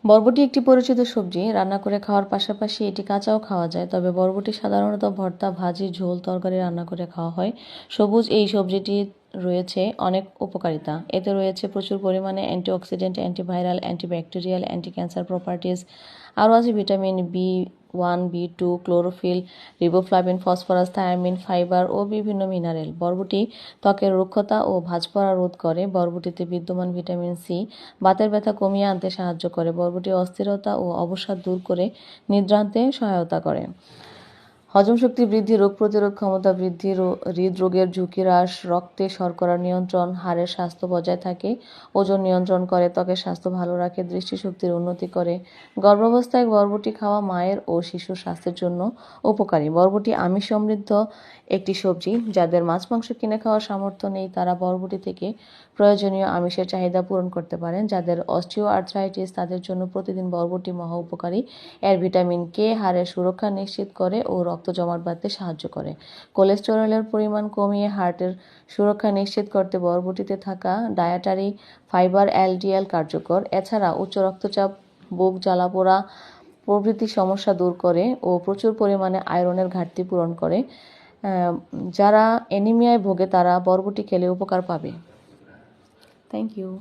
বরবটি একটি পরিচিত সবজি। রান্না করে খাওয়ার পাশাপাশি এটি কাঁচাও খাওয়া যায়, তবে বরবটি সাধারণত ভর্তা, ভাজি, ঝোল, তরকারি রান্না করে খাওয়া হয়। সবুজ এই সবজিটি রয়েছে অনেক উপকারিতা। এতে রয়েছে প্রচুর পরিমাণে antioxidant, antiviral, antibacterial, anticancer properties. আরও আছে vitamin B one, B two, chlorophyll, riboflavin, phosphorus, thiamine, fibre ও বিভিন্ন মিনারেল। বরবটি ত্বকের রুক্ষতা ও ভাঁজ পড়া রোধ করে। বরবটিতে বিদ্যমান ভিটামিন সি বাতের ব্যথা কমিয়ে আনতে সাহায্য করে। বরবটি অস্থিরতা ও অবসাদ দূর করে নিদ্রা আনতে সহায়তা করে। হজম শক্তি বৃদ্ধি, রোগ প্রতিরোধ ক্ষমতা বৃদ্ধি, হৃদরোগের ঝুঁকি হ্রাস, রক্তে শর্করা নিয়ন্ত্রণ, হাড়ের স্বাস্থ্য বজায় থাকে, ওজন নিয়ন্ত্রণ করে, ত্বকের স্বাস্থ্য ভালো রাখে, দৃষ্টিশক্তির উন্নতি করে। গর্ভাবস্থায় বরবটি খাওয়া মায়ের ও শিশুর স্বাস্থ্যের জন্য উপকারী। বরবটি আমিষ সমৃদ্ধ একটি সবজি। যাদের মাছ মাংস কিনে খাওয়ার সামর্থ্য নেই তারা বরবটি থেকে প্রয়োজনীয় আমিষের চাহিদা পূরণ করতে পারেন। যাদের অস্টিও আর্থ্রাইটিস তাদের জন্য প্রতিদিন বরবটি মহা উপকারী। এর ভিটামিন কে হাড়ের সুরক্ষা নিশ্চিত করে ও রক্ত জমাট বাঁধতে সাহায্য করে। কোলেস্টেরলের পরিমাণ কমিয়ে হার্টের সুরক্ষা নিশ্চিত করতে বরবটিতে থাকা ডায়েটারি ফাইবার এলডিএল কার্যকর। এছাড়া উচ্চ রক্তচাপ, বুক জ্বালাপোড়া প্রভৃতি সমস্যা দূর করে ও প্রচুর পরিমাণে আয়রনের ঘাটতি পূরণ করে। যারা অ্যানিমিয়ায় ভোগে তারা বরবটি খেলে উপকার পাবে। Thank you.